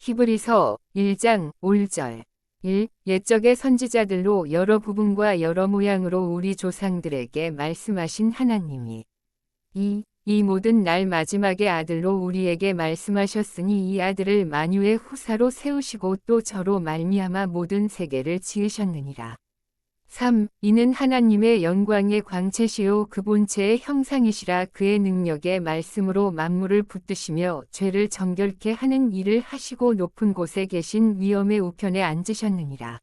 히브리서 1장 5절 1. 옛적의 선지자들로 여러 부분과 여러 모양으로 우리 조상들에게 말씀하신 하나님이 2. 이 모든 날 마지막의 아들로 우리에게 말씀하셨으니 이 아들을 만유의 후사로 세우시고 또 저로 말미암아 모든 세계를 지으셨느니라. 3. 이는 하나님의 영광의 광채시요 그 본체의 형상이시라. 그의 능력의 말씀으로 만물을 붙드시며 죄를 정결케 하는 일을 하시고 높은 곳에 계신 위엄의 우편에 앉으셨느니라.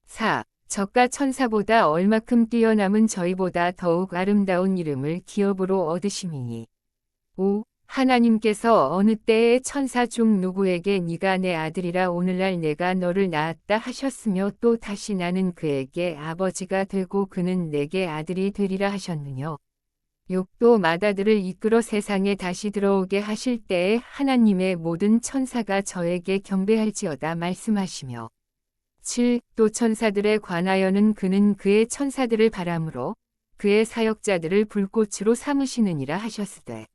4. 저가 천사보다 얼마큼 뛰어남은 저희보다 더욱 아름다운 이름을 기업으로 얻으심이니. 5. 하나님께서 어느 때에 천사 중 누구에게 네가 내 아들이라 오늘날 내가 너를 낳았다 하셨으며 또 다시 나는 그에게 아버지가 되고 그는 내게 아들이 되리라 하셨느뇨. 6. 또 맏아들을 이끌어 세상에 다시 들어오게 하실 때에 하나님의 모든 천사가 저에게 경배할지어다 말씀하시며 7. 또 천사들에 관하여는 그는 그의 천사들을 바람으로 그의 사역자들을 불꽃으로 삼으시느니라 하셨으되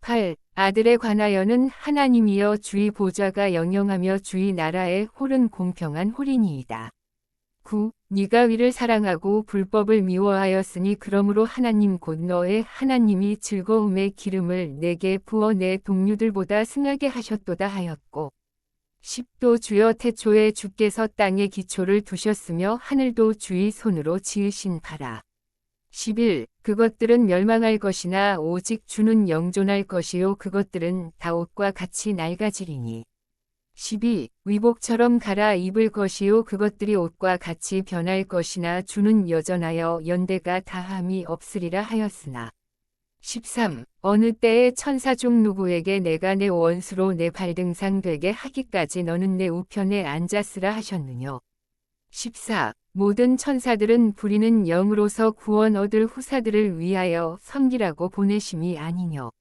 8. 아들에 관하여는 하나님이여 주의 보좌가 영영하며 주의 나라의 홀은 공평한 홀이니이다. 9. 네가 위를 사랑하고 불법을 미워하였으니 그러므로 하나님 곧 너의 하나님이 즐거움의 기름을 내게 부어 내 동류들보다 승하게 하셨도다 하였고 10. 또 주여 태초에 주께서 땅에 기초를 두셨으며 하늘도 주의 손으로 지으신 바라. 11. 그것들은 멸망할 것이나 오직 주는 영존할 것이요 그것들은 다 옷과 같이 낡아지리니. 12. 위복처럼 갈아입을 것이요 그것들이 옷과 같이 변할 것이나 주는 여전하여 연대가 다함이 없으리라 하였으나. 13. 어느 때에 천사 중 누구에게 내가 내 원수로 내 발등상 되게 하기까지 너는 내 우편에 앉았으라 하셨느뇨. 14. 모든 천사들은 부리는 영으로서 구원 얻을 후사들을 위하여 섬기라고 보내심이 아니뇨.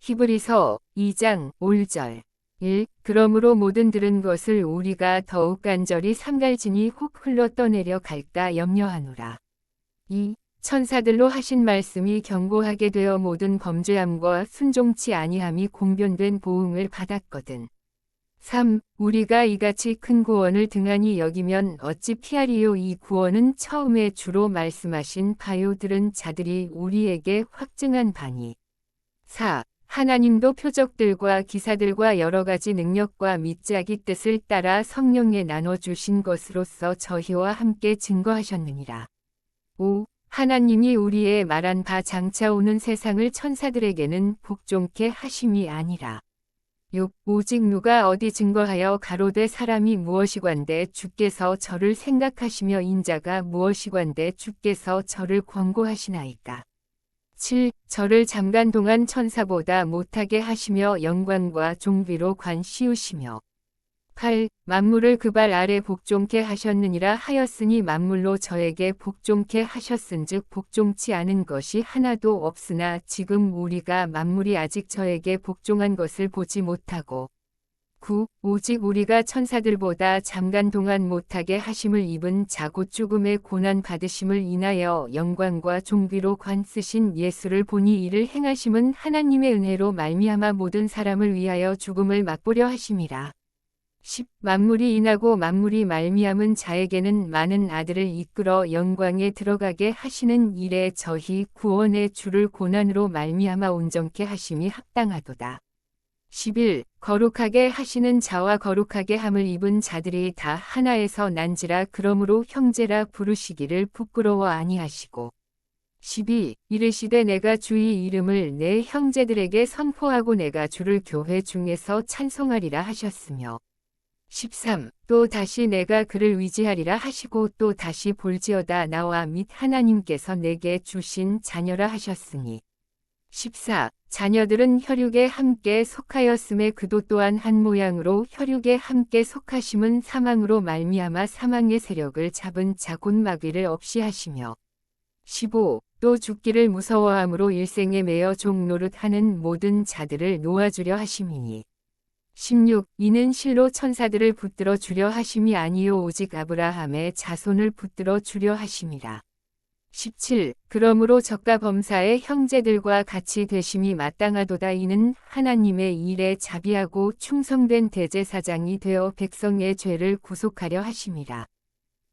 히브리서 2장 5절 1. 그러므로 모든 들은 것을 우리가 더욱 간절히 삼갈지니 혹 흘러 떠내려 갈까 염려하노라. 2. 천사들로 하신 말씀이 경고하게 되어 모든 범죄함과 순종치 아니함이 공변된 보응을 받았거든. 3. 우리가 이같이 큰 구원을 등한히 여기면 어찌 피하리요. 이 구원은 처음에 주로 말씀하신 바요 들은 자들이 우리에게 확증한 바니. 4. 하나님도 표적들과 기사들과 여러 가지 능력과 및 자기 뜻을 따라 성령에 나눠주신 것으로서 저희와 함께 증거하셨느니라. 5. 하나님이 우리의 말한 바 장차 오는 세상을 천사들에게는 복종케 하심이 아니라. 6. 오직 누가 어디 증거하여 가로되 사람이 무엇이관데 주께서 저를 생각하시며 인자가 무엇이관데 주께서 저를 권고하시나이까. 7. 저를 잠깐 동안 천사보다 못하게 하시며 영광과 존귀로 관 씌우시며 8. 만물을 그 발 아래 복종케 하셨느니라 하였으니 만물로 저에게 복종케 하셨은즉 복종치 않은 것이 하나도 없으나 지금 우리가 만물이 아직 저에게 복종한 것을 보지 못하고 9. 오직 우리가 천사들보다 잠깐 동안 못하게 하심을 입은 자 곧 죽음의 고난 받으심을 인하여 영광과 존귀로 관 쓰신 예수를 보니 이를 행하심은 하나님의 은혜로 말미암아 모든 사람을 위하여 죽음을 맛보려 하심이라. 10. 만물이 인하고 만물이 말미암은 자에게는 많은 아들을 이끌어 영광에 들어가게 하시는 일에 저희 구원의 주를 고난으로 말미암아 온전케 하심이 합당하도다. 11. 거룩하게 하시는 자와 거룩하게 함을 입은 자들이 다 하나에서 난지라 그러므로 형제라 부르시기를 부끄러워 아니하시고 12. 이르시되 내가 주의 이름을 내 형제들에게 선포하고 내가 주를 교회 중에서 찬송하리라 하셨으며 13. 또 다시 내가 그를 위지하리라 하시고 또 다시 볼지어다 나와 및 하나님께서 내게 주신 자녀라 하셨으니 14. 자녀들은 혈육에 함께 속하였음에 그도 또한 한 모양으로 혈육에 함께 속하심은 사망으로 말미암아 사망의 세력을 잡은 자 곧 마귀를 없이 하시며 15. 또 죽기를 무서워함으로 일생에 매여 종 노릇하는 모든 자들을 놓아주려 하심이니 16. 이는 실로 천사들을 붙들어 주려 하심이 아니요 오직 아브라함의 자손을 붙들어 주려 하심이라. 17. 그러므로 저가 범사의 형제들과 같이 되심이 마땅하도다. 이는 하나님의 일에 자비하고 충성된 대제사장이 되어 백성의 죄를 구속하려 하심이라.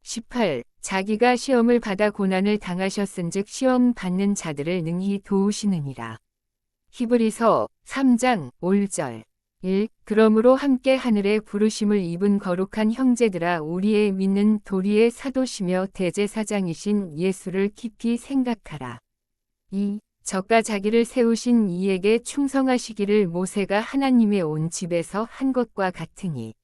18. 자기가 시험을 받아 고난을 당하셨은즉 시험 받는 자들을 능히 도우시느니라. 히브리서 3장 5절. 1. 그러므로 함께 하늘의 부르심을 입은 거룩한 형제들아, 우리의 믿는 도리의 사도시며 대제사장이신 예수를 깊이 생각하라. 2. 저가 자기를 세우신 이에게 충성하시기를 모세가 하나님의 온 집에서 한 것과 같으니.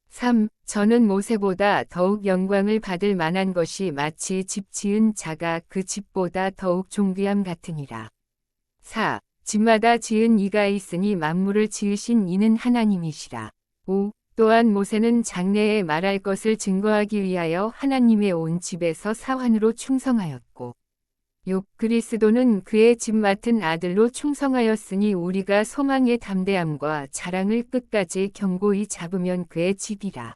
3. 저는 모세보다 더욱 영광을 받을 만한 것이 마치 집 지은 자가 그 집보다 더욱 존귀함 같으니라. 4. 집마다 지은 이가 있으니 만물을 지으신 이는 하나님이시라. 5. 또한 모세는 장래에 말할 것을 증거하기 위하여 하나님의 온 집에서 사환으로 충성하였고. 6. 그리스도는 그의 집 맡은 아들로 충성하였으니 우리가 소망의 담대함과 자랑을 끝까지 견고히 잡으면 그의 집이라.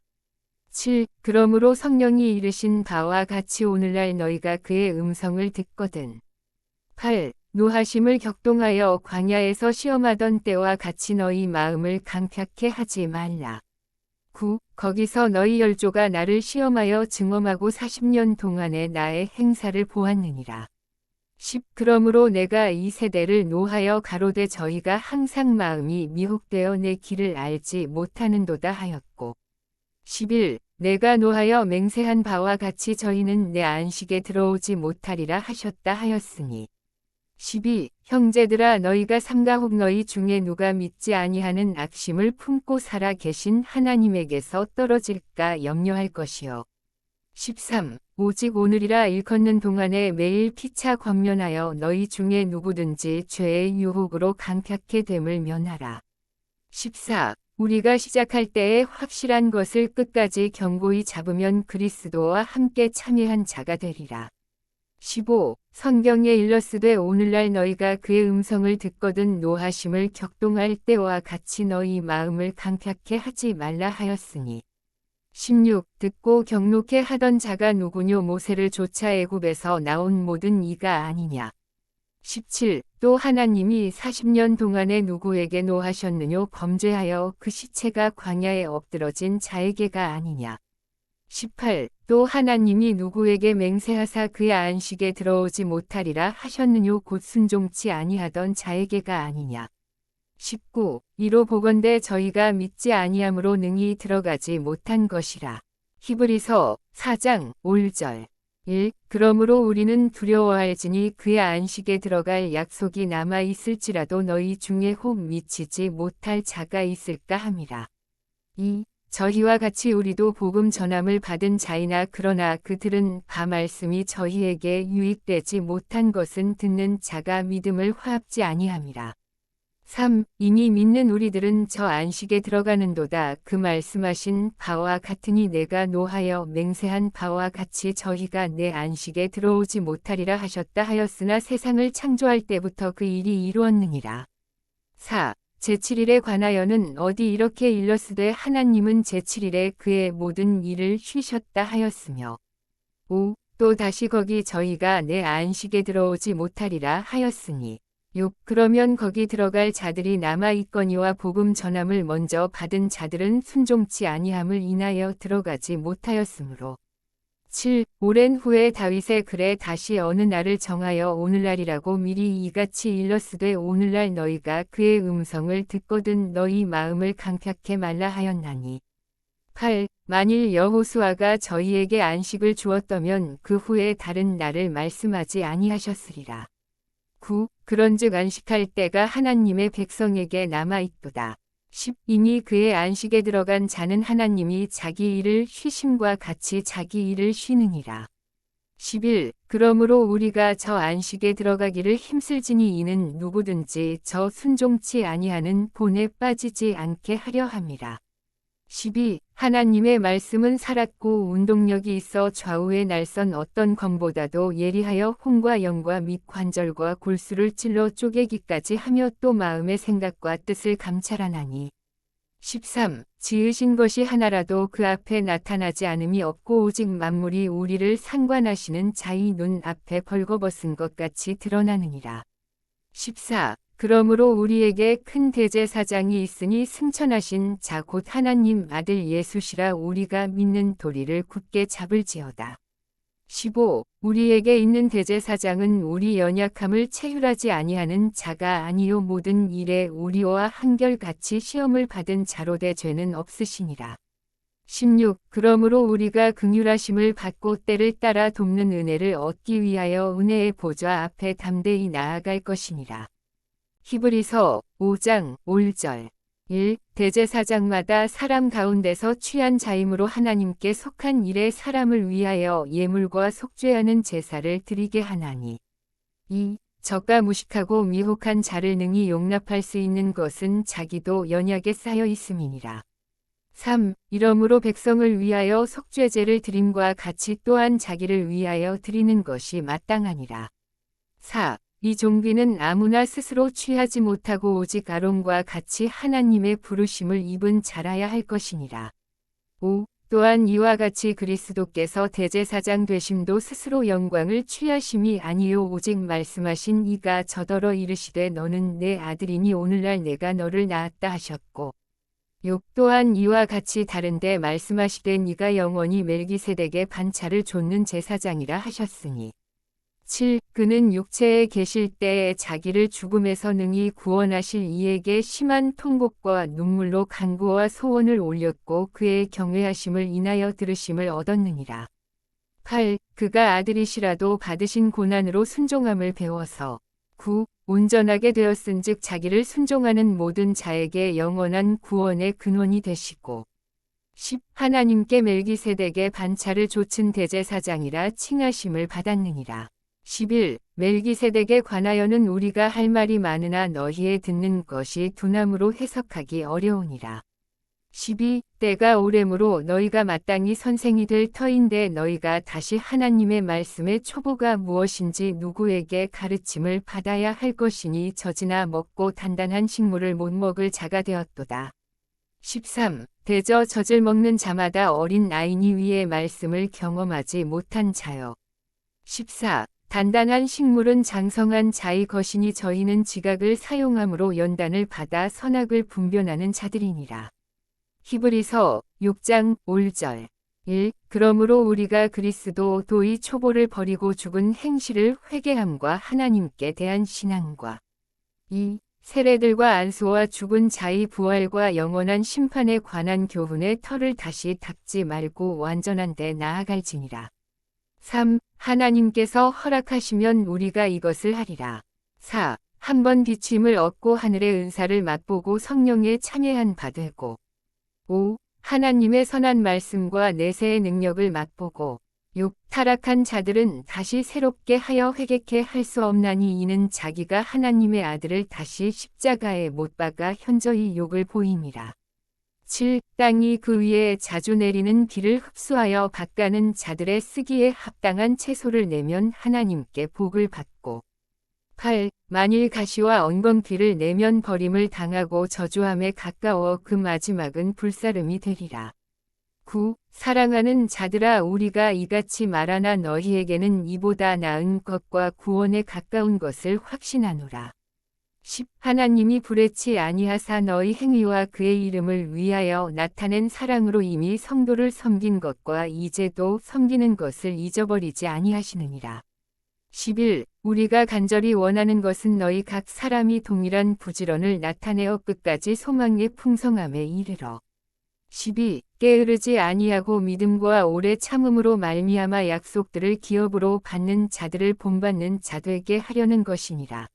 7. 그러므로 성령이 이르신 바와 같이 오늘날 너희가 그의 음성을 듣거든. 8. 노하심을 격동하여 광야에서 시험하던 때와 같이 너희 마음을 강팍해 하지 말라. 9. 거기서 너희 열조가 나를 시험하여 증험하고 40년 동안에 나의 행사를 보았느니라. 10. 그러므로 내가 이 세대를 노하여 가로되 저희가 항상 마음이 미혹되어 내 길을 알지 못하는도다 하였고. 11. 내가 노하여 맹세한 바와 같이 저희는 내 안식에 들어오지 못하리라 하셨다 하였으니. 12. 형제들아, 너희가 삼가 혹 너희 중에 누가 믿지 아니하는 악심을 품고 살아 계신 하나님에게서 떨어질까 염려할 것이요. 13. 오직 오늘이라 일컫는 동안에 매일 피차 권면하여 너희 중에 누구든지 죄의 유혹으로 강팍해 됨을 면하라. 14. 우리가 시작할 때에 확실한 것을 끝까지 견고히 잡으면 그리스도와 함께 참여한 자가 되리라. 15. 성경에 일렀으되 오늘날 너희가 그의 음성을 듣거든 노하심을 격동할 때와 같이 너희 마음을 강팍해 하지 말라 하였으니. 16. 듣고 경록해 하던 자가 누구뇨? 모세를 쫓아 애굽에서 나온 모든 이가 아니냐. 17. 또 하나님이 40년 동안에 누구에게 노하셨느뇨? 범죄하여 그 시체가 광야에 엎드러진 자에게가 아니냐. 18. 또 하나님이 누구에게 맹세하사 그의 안식에 들어오지 못하리라 하셨느뇨? 곧 순종치 아니하던 자에게가 아니냐. 19. 이로 보건대 저희가 믿지 아니함으로 능히 들어가지 못한 것이라. 히브리서 4장 5절. 1. 그러므로 우리는 두려워할지니 그의 안식에 들어갈 약속이 남아 있을지라도 너희 중에 혹 미치지 못할 자가 있을까 함이라. 2. 저희와 같이 우리도 복음 전함을 받은 자이나 그러나 그들은 말씀이 저희에게 유익되지 못한 것은 듣는 자가 믿음을 화합지 아니함이라. 3. 이미 믿는 우리들은 저 안식에 들어가는도다. 그 말씀하신 바와 같으니 내가 노하여 맹세한 바와 같이 저희가 내 안식에 들어오지 못하리라 하셨다 하였으나 세상을 창조할 때부터 그 일이 이루었느니라. 4. 제7일에 관하여는 어디 이렇게 일렀으되 하나님은 제7일에 그의 모든 일을 쉬셨다 하였으며. 5. 또 다시 거기 저희가 내 안식에 들어오지 못하리라 하였으니. 6. 그러면 거기 들어갈 자들이 남아 있거니와 복음 전함을 먼저 받은 자들은 순종치 아니함을 인하여 들어가지 못하였으므로. 7. 오랜 후에 다윗의 글에 다시 어느 날을 정하여 오늘날이라고 미리 이같이 일렀으되 오늘날 너희가 그의 음성을 듣거든 너희 마음을 강팍해 말라 하였나니. 8. 만일 여호수아가 저희에게 안식을 주었다면 그 후에 다른 날을 말씀하지 아니하셨으리라. 9. 그런즉 안식할 때가 하나님의 백성에게 남아있도다. 10. 이미 그의 안식에 들어간 자는 하나님이 자기 일을 쉬심과 같이 자기 일을 쉬느니라. 11. 그러므로 우리가 저 안식에 들어가기를 힘쓸지니 이는 누구든지 저 순종치 아니하는 본에 빠지지 않게 하려 함이라. 12. 하나님의 말씀은 살았고 운동력이 있어 좌우의 날선 어떤 검보다도 예리하여 혼과 영과 및 관절과 골수를 찔러 쪼개기까지 하며 또 마음의 생각과 뜻을 감찰하나니. 13. 지으신 것이 하나라도 그 앞에 나타나지 않음이 없고 오직 만물이 우리를 상관하시는 자의 눈 앞에 벌거벗은 것 같이 드러나느니라. 14. 그러므로 우리에게 큰 대제사장이 있으니 승천하신 자 곧 하나님 아들 예수시라 우리가 믿는 도리를 굳게 잡을지어다. 15. 우리에게 있는 대제사장은 우리 연약함을 체휼하지 아니하는 자가 아니요 모든 일에 우리와 한결같이 시험을 받은 자로되 죄는 없으시니라. 16. 그러므로 우리가 긍휼하심을 받고 때를 따라 돕는 은혜를 얻기 위하여 은혜의 보좌 앞에 담대히 나아갈 것이니라. 히브리서 5장 5절 1. 대제사장마다 사람 가운데서 취한 자임으로 하나님께 속한 일에 사람을 위하여 예물과 속죄하는 제사를 드리게 하나니. 2. 저가 무식하고 미혹한 자를 능히 용납할 수 있는 것은 자기도 연약에 쌓여 있음이니라. 3. 이러므로 백성을 위하여 속죄제를 드림과 같이 또한 자기를 위하여 드리는 것이 마땅하니라. 4. 이 종비는 아무나 스스로 취하지 못하고 오직 아론과 같이 하나님의 부르심을 입은 자라야 할 것이니라. 5. 또한 이와 같이 그리스도께서 대제사장 되심도 스스로 영광을 취하심이 아니요 오직 말씀하신 이가 저더러 이르시되 너는 내 아들이니 오늘날 내가 너를 낳았다 하셨고 6. 또한 이와 같이 다른데 말씀하시되 네가 영원히 멜기세덱의 반차를 좇는 제사장이라 하셨으니 7. 그는 육체에 계실 때에 자기를 죽음에서 능히 구원하실 이에게 심한 통곡과 눈물로 간구와 소원을 올렸고 그의 경외하심을 인하여 들으심을 얻었느니라. 8. 그가 아들이시라도 받으신 고난으로 순종함을 배워서 9. 온전하게 되었은즉 자기를 순종하는 모든 자에게 영원한 구원의 근원이 되시고 10. 하나님께 멜기세덱의 반차를 좇은 대제사장이라 칭하심을 받았느니라. 11. 멜기세덱에 관하여는 우리가 할 말이 많으나 너희의 듣는 것이 두나무로 해석하기 어려우니라. 12. 때가 오래므로 너희가 마땅히 선생이 될 터인데 너희가 다시 하나님의 말씀의 초보가 무엇인지 누구에게 가르침을 받아야 할 것이니 젖이나 먹고 단단한 식물을 못 먹을 자가 되었도다. 13. 대저 젖을 먹는 자마다 어린 아이니 위의 말씀을 경험하지 못한 자요. 14. 단단한 식물은 장성한 자의 것이니 저희는 지각을 사용함으로 연단을 받아 선악을 분별하는 자들이니라. 히브리서 6장 5절 1. 그러므로 우리가 그리스도의 초보를 버리고 죽은 행실을 회개함과 하나님께 대한 신앙과 2. 세례들과 안수와 죽은 자의 부활과 영원한 심판에 관한 교훈의 털을 다시 닦지 말고 완전한 데 나아갈지니라. 3. 하나님께서 허락하시면 우리가 이것을 하리라. 4. 한 번 비침을 얻고 하늘의 은사를 맛보고 성령에 참여한 바 되고 5. 하나님의 선한 말씀과 내세의 능력을 맛보고 6. 타락한 자들은 다시 새롭게 하여 회개케 할 수 없나니 이는 자기가 하나님의 아들을 다시 십자가에 못 박아 현저히 욕을 보임이라. 7. 땅이 그 위에 자주 내리는 비를 흡수하여 밭가는 자들의 쓰기에 합당한 채소를 내면 하나님께 복을 받고 8. 만일 가시와 엉겅퀴를 내면 버림을 당하고 저주함에 가까워 그 마지막은 불사름이 되리라. 9. 사랑하는 자들아 우리가 이같이 말하나 너희에게는 이보다 나은 것과 구원에 가까운 것을 확신하노라. 10. 하나님이 불의치 아니하사 너희 행위와 그의 이름을 위하여 나타낸 사랑으로 이미 성도를 섬긴 것과 이제도 섬기는 것을 잊어버리지 아니하시느니라. 11. 우리가 간절히 원하는 것은 너희 각 사람이 동일한 부지런을 나타내어 끝까지 소망의 풍성함에 이르러 12. 게으르지 아니하고 믿음과 오래 참음으로 말미암아 약속들을 기업으로 받는 자들을 본받는 자 되게 하려는 것이니라.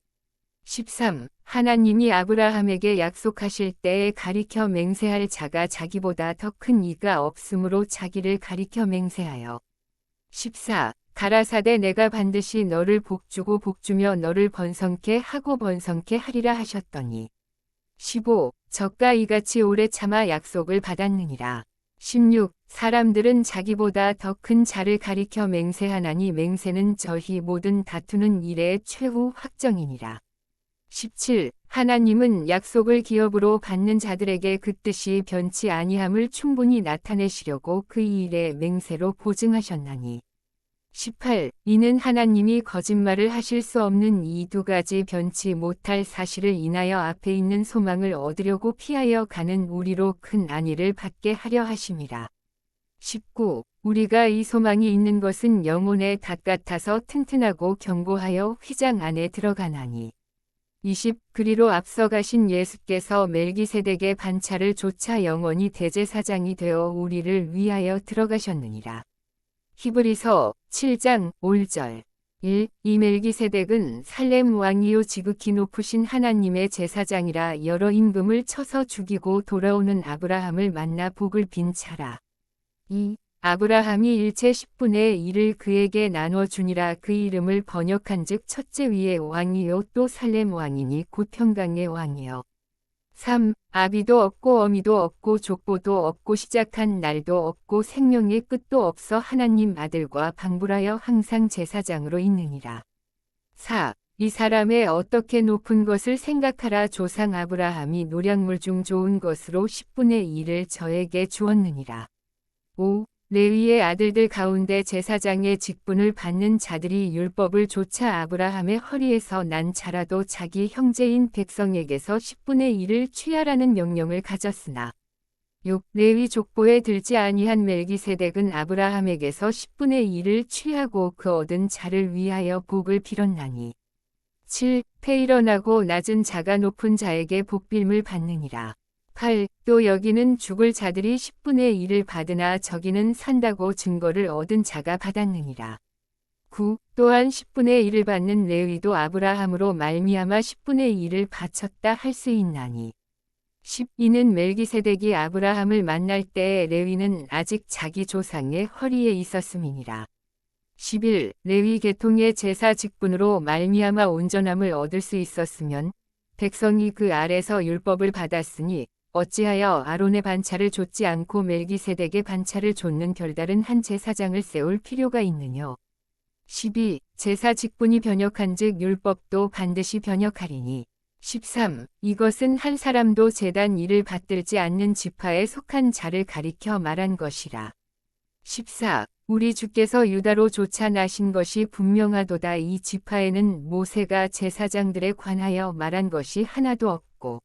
13. 하나님이 아브라함에게 약속하실 때에 가리켜 맹세할 자가 자기보다 더 큰 이가 없으므로 자기를 가리켜 맹세하여 14. 가라사대 내가 반드시 너를 복주고 복주며 너를 번성케 하고 번성케 하리라 하셨더니 15. 저가 이같이 오래 참아 약속을 받았느니라. 16. 사람들은 자기보다 더 큰 자를 가리켜 맹세하나니 맹세는 저희 모든 다투는 일의 최후 확정이니라. 17. 하나님은 약속을 기업으로 받는 자들에게 그 뜻이 변치 아니함을 충분히 나타내시려고 그 일에 맹세로 보증하셨나니. 18. 이는 하나님이 거짓말을 하실 수 없는 이 두 가지 변치 못할 사실을 인하여 앞에 있는 소망을 얻으려고 피하여 가는 우리로 큰 안위를 받게 하려 하심이라. 19. 우리가 이 소망이 있는 것은 영혼의 닷 같아서 튼튼하고 견고하여 휘장 안에 들어가나니. 20. 그리로 앞서 가신 예수께서 멜기세덱의 반차를 조차 영원히 대제사장이 되어 우리를 위하여 들어가셨느니라. 히브리서 7장 5절. 1. 이 멜기세덱은 살렘 왕이요 지극히 높으신 하나님의 제사장이라 여러 임금을 쳐서 죽이고 돌아오는 아브라함을 만나 복을 빈 차라. 2. 아브라함이 일체 10분의 1을 그에게 나눠주니라. 그 이름을 번역한즉 첫째 위의 왕이요 또 살렘 왕이니 곧 평강의 왕이요. 3. 아비도 없고 어미도 없고 족보도 없고 시작한 날도 없고 생명의 끝도 없어 하나님 아들과 방불하여 항상 제사장으로 있느니라. 4. 이 사람의 어떻게 높은 것을 생각하라. 조상 아브라함이 노량물 중 좋은 것으로 10분의 1을 저에게 주었느니라. 5. 레위의 아들들 가운데 제사장의 직분을 받는 자들이 율법을 조차 아브라함의 허리에서 난 자라도 자기 형제인 백성에게서 10분의 1을 취하라는 명령을 가졌으나 6. 레위 족보에 들지 아니한 멜기세덱은 아브라함에게서 10분의 1을 취하고 그 얻은 자를 위하여 복을 빌었나니. 7. 폐일어나고 낮은 자가 높은 자에게 복빌을 받느니라. 8. 또 여기는 죽을 자들이 10분의 1을 받으나 저기는 산다고 증거를 얻은 자가 받았느니라. 9. 또한 10분의 1을 받는 레위도 아브라함으로 말미암아 10분의 1을 바쳤다 할 수 있나니. 10. 이는 멜기세덱이 아브라함을 만날 때에 레위는 아직 자기 조상의 허리에 있었음이니라. 11. 레위 계통의 제사 직분으로 말미암아 온전함을 얻을 수 있었으면 백성이 그 아래서 율법을 받았으니 어찌하여 아론의 반차를 좇지 않고 멜기세덱의 반차를 좇는 별다른 한 제사장을 세울 필요가 있느뇨. 12. 제사 직분이 변역한즉 율법도 반드시 변역하리니. 13. 이것은 한 사람도 제단 일을 받들지 않는 지파에 속한 자를 가리켜 말한 것이라. 14. 우리 주께서 유다로 쫓아나신 것이 분명하도다. 이 지파에는 모세가 제사장들에 관하여 말한 것이 하나도 없고.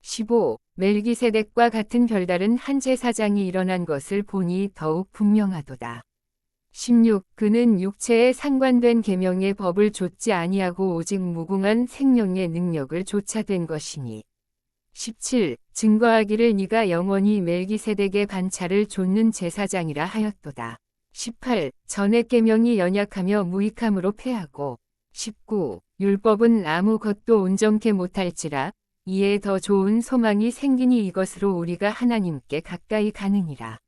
15. 멜기세덱과 같은 별다른 한 제사장이 일어난 것을 보니 더욱 분명하도다. 16. 그는 육체에 상관된 계명의 법을 좇지 아니하고 오직 무궁한 생명의 능력을 좇아된 것이니. 17. 증거하기를 네가 영원히 멜기세덱의 반차를 좇는 제사장이라 하였도다. 18. 전의 계명이 연약하며 무익함으로 패하고. 19. 율법은 아무것도 온전케 못할지라 이에 더 좋은 소망이 생기니 이것으로 우리가 하나님께 가까이 가느니라.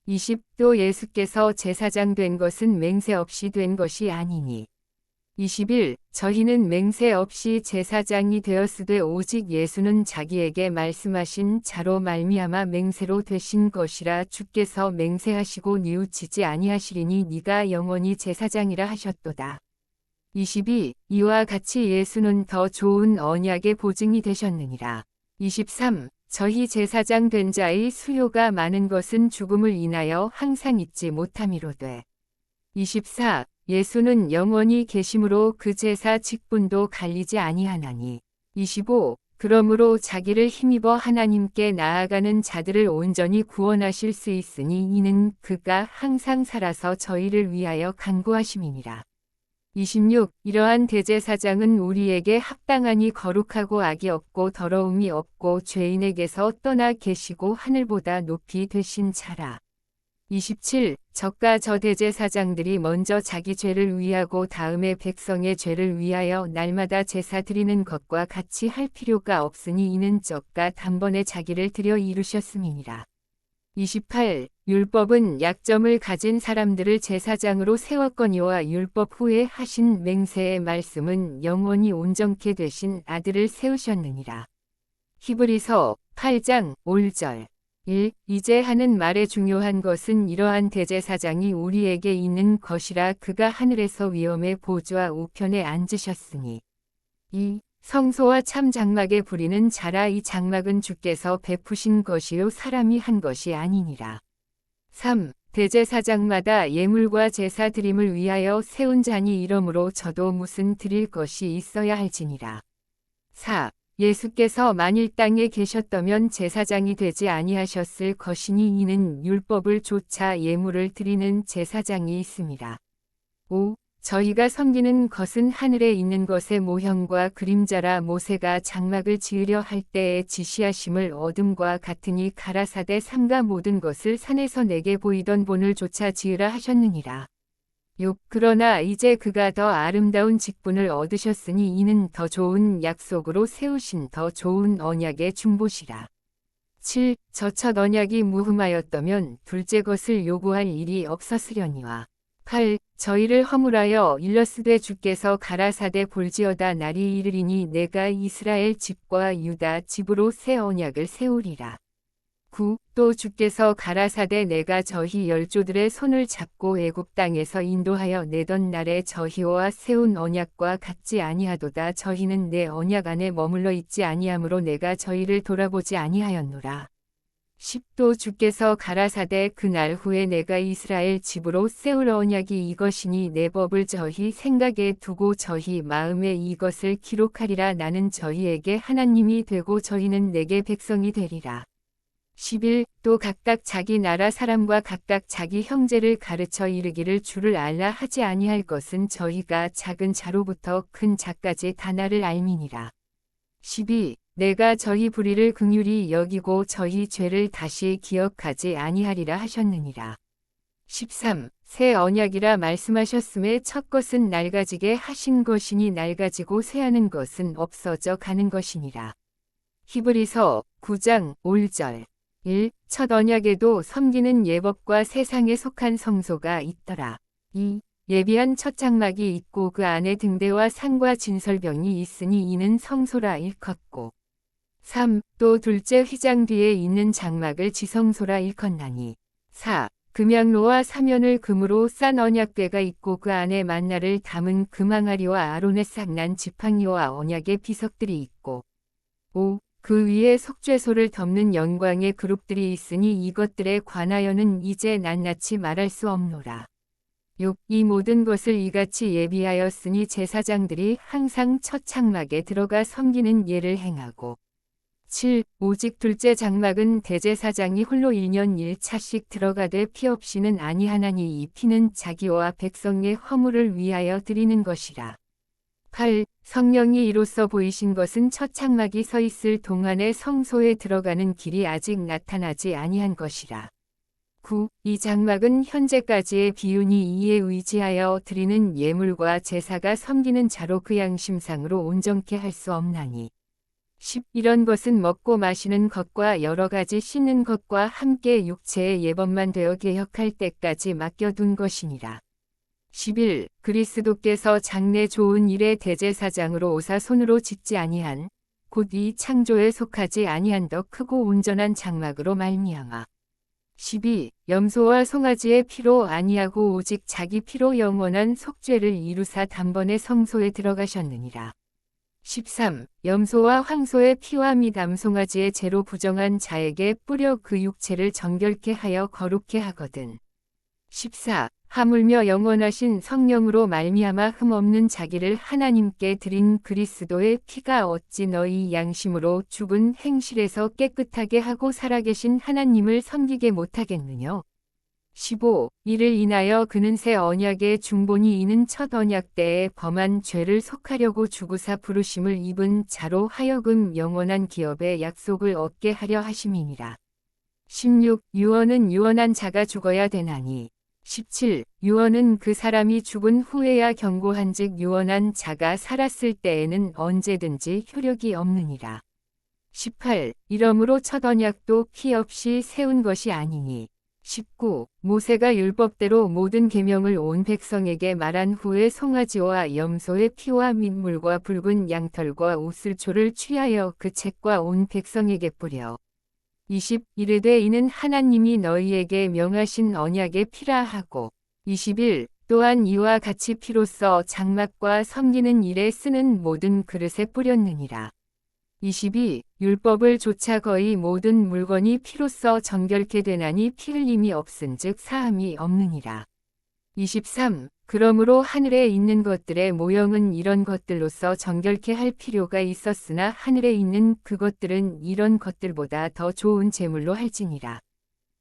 20. 또 예수께서 제사장 된 것은 맹세 없이 된 것이 아니니. 21. 저희는 맹세 없이 제사장이 되었으되 오직 예수는 자기에게 말씀하신 자로 말미암아 맹세로 되신 것이라. 주께서 맹세하시고 뉘우치지 아니하시리니 네가 영원히 제사장이라 하셨도다. 22. 이와 같이 예수는 더 좋은 언약의 보증이 되셨느니라. 23. 저희 제사장 된 자의 수요가 많은 것은 죽음을 인하여 항상 잊지 못함이로되. 24. 예수는 영원히 계심으로 그 제사 직분도 갈리지 아니하나니. 25. 그러므로 자기를 힘입어 하나님께 나아가는 자들을 온전히 구원하실 수 있으니 이는 그가 항상 살아서 저희를 위하여 간구하심이니라. 26. 이러한 대제사장은 우리에게 합당하니 거룩하고 악이 없고 더러움이 없고 죄인에게서 떠나 계시고 하늘보다 높이 되신 자라. 27. 저가 저 대제사장들이 먼저 자기 죄를 위하고 다음에 백성의 죄를 위하여 날마다 제사 드리는 것과 같이 할 필요가 없으니 이는 저가 단번에 자기를 드려 이루셨음이니라. 28. 율법은 약점을 가진 사람들을 제사장으로 세웠거니와 율법 후에 하신 맹세의 말씀은 영원히 온전케 되신 아들을 세우셨느니라. 히브리서 8장 5절. 1. 이제 하는 말의 중요한 것은 이러한 대제사장이 우리에게 있는 것이라. 그가 하늘에서 위엄의 보좌 우편에 앉으셨으니. 2. 성소와 참 장막의 불의는 자라. 이 장막은 주께서 베푸신 것이요 사람이 한 것이 아니니라. 3. 대제사장마다 예물과 제사 드림을 위하여 세운 잔이 이러므로 저도 무슨 드릴 것이 있어야 할지니라. 4. 예수께서 만일 땅에 계셨다면 제사장이 되지 아니하셨을 것이니 이는 율법을 조차 예물을 드리는 제사장이 있습니다. 5. 저희가 섬기는 것은 하늘에 있는 것의 모형과 그림자라. 모세가 장막을 지으려 할 때에 지시하심을 어둠과 같으니 가라사대 삼가 모든 것을 산에서 내게 보이던 본을 조차 지으라 하셨느니라. 6. 그러나 이제 그가 더 아름다운 직분을 얻으셨으니 이는 더 좋은 약속으로 세우신 더 좋은 언약의 중보시라. 7. 저 첫 언약이 무흠하였다면 둘째 것을 요구할 일이 없었으려니와. 8. 저희를 허물하여 일렀으되 주께서 가라사대 볼지어다 날이 이르리니 내가 이스라엘 집과 유다 집으로 새 언약을 세우리라. 9. 또 주께서 가라사대 내가 저희 열조들의 손을 잡고 애굽 땅에서 인도하여 내던 날에 저희와 세운 언약과 같지 아니하도다. 저희는 내 언약 안에 머물러 있지 아니하므로 내가 저희를 돌아보지 아니하였노라. 10. 또 주께서 가라사대 그 날 후에 내가 이스라엘 집으로 세울 언약이 이것이니 내 법을 저희 생각에 두고 저희 마음에 이것을 기록하리라. 나는 저희에게 하나님이 되고 저희는 내게 백성이 되리라. 11. 또 각각 자기 나라 사람과 각각 자기 형제를 가르쳐 이르기를 주를 알라 하지 아니할 것은 저희가 작은 자로부터 큰 자까지 다 나를 알미니라. 12. 내가 저희 불의를 긍휼히 여기고 저희 죄를 다시 기억하지 아니하리라 하셨느니라. 13. 새 언약이라 말씀하셨음에 첫 것은 낡아지게 하신 것이니 낡아지고 쇠하는 것은 없어져 가는 것이니라. 히브리서 9장 5절. 1. 첫 언약에도 섬기는 예법과 세상에 속한 성소가 있더라. 2. 예비한 첫 장막이 있고 그 안에 등대와 상과 진설병이 있으니 이는 성소라 일컫고. 3. 또 둘째 휘장 뒤에 있는 장막을 지성소라 일컫나니. 4. 금양로와 사면을 금으로 싼 언약궤가 있고 그 안에 만나를 담은 금항아리와 아론의 싹난 지팡이와 언약의 비석들이 있고. 5. 그 위에 속죄소를 덮는 영광의 그룹들이 있으니 이것들에 관하여는 이제 낱낱이 말할 수 없노라. 6. 이 모든 것을 이같이 예비하였으니 제사장들이 항상 첫 장막에 들어가 섬기는 예를 행하고. 7. 오직 둘째 장막은 대제사장이 홀로 1년 1차씩 들어가되 피 없이는 아니하나니 이 피는 자기와 백성의 허물을 위하여 드리는 것이라. 8. 성령이 이로써 보이신 것은 첫 장막이 서 있을 동안에 성소에 들어가는 길이 아직 나타나지 아니한 것이라. 9. 이 장막은 현재까지의 비운이 이에 의지하여 드리는 예물과 제사가 섬기는 자로 그 양심상으로 온전케 할 수 없나니. 10. 이런 것은 먹고 마시는 것과 여러 가지 씻는 것과 함께 육체의 예법만 되어 개혁할 때까지 맡겨둔 것이니라. 11. 그리스도께서 장래 좋은 일의 대제사장으로 오사 손으로 짓지 아니한 곧 이 창조에 속하지 아니한 더 크고 온전한 장막으로 말미암아. 12. 염소와 송아지의 피로 아니하고 오직 자기 피로 영원한 속죄를 이루사 단번에 성소에 들어가셨느니라. 13. 염소와 황소의 피와 및 암송아지의 죄로 부정한 자에게 뿌려 그 육체를 정결케 하여 거룩케 하거든. 14. 하물며 영원하신 성령으로 말미암아 흠없는 자기를 하나님께 드린 그리스도의 피가 어찌 너희 양심으로 죽은 행실에서 깨끗하게 하고 살아계신 하나님을 섬기게 못하겠느냐. 15. 이를 인하여 그는 새 언약의 중본이 이는 첫 언약 때에 범한 죄를 속하려고 주구사 부르심을 입은 자로 하여금 영원한 기업의 약속을 얻게 하려 하심이니라. 16. 유언은 유언한 자가 죽어야 되나니. 17. 유언은 그 사람이 죽은 후에야 경고한즉 유언한 자가 살았을 때에는 언제든지 효력이 없느니라. 18. 이러므로 첫 언약도 피 없이 세운 것이 아니니. 19. 모세가 율법대로 모든 계명을 온 백성에게 말한 후에 송아지와 염소의 피와 민물과 붉은 양털과 옷슬초를 취하여 그 책과 온 백성에게 뿌려. 20. 이르되 이는 하나님이 너희에게 명하신 언약의 피라 하고. 21. 또한 이와 같이 피로써 장막과 섬기는 일에 쓰는 모든 그릇에 뿌렸느니라. 22. 율법을 조차 거의 모든 물건이 피로써 정결케 되나니 피 흘림이 없은즉 사함이 없느니라. 23. 그러므로 하늘에 있는 것들의 모형은 이런 것들로서 정결케 할 필요가 있었으나 하늘에 있는 그것들은 이런 것들보다 더 좋은 제물로 할지니라.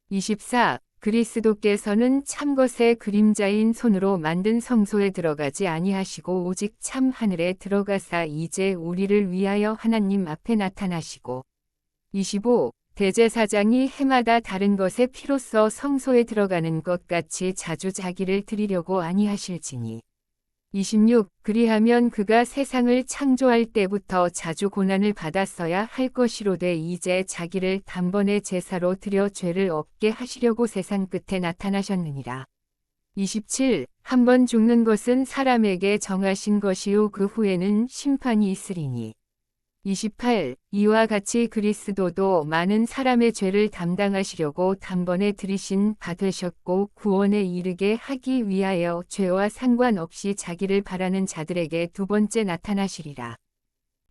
24. 그리스도께서는 참것의 그림자인 손으로 만든 성소에 들어가지 아니하시고 오직 참 하늘에 들어가사 이제 우리를 위하여 하나님 앞에 나타나시고 25. 대제사장이 해마다 다른 것의 피로써 성소에 들어가는 것 같이 자주 자기를 드리려고 아니하실지니 26. 그리하면 그가 세상을 창조할 때부터 자주 고난을 받았어야 할 것이로되 이제 자기를 단번에 제사로 드려 죄를 없게 하시려고 세상 끝에 나타나셨느니라. 27. 한 번 죽는 것은 사람에게 정하신 것이요 그 후에는 심판이 있으리니. 28. 이와 같이 그리스도도 많은 사람의 죄를 담당하시려고 단번에 들이신 바 되셨고 구원에 이르게 하기 위하여 죄와 상관없이 자기를 바라는 자들에게 두 번째 나타나시리라.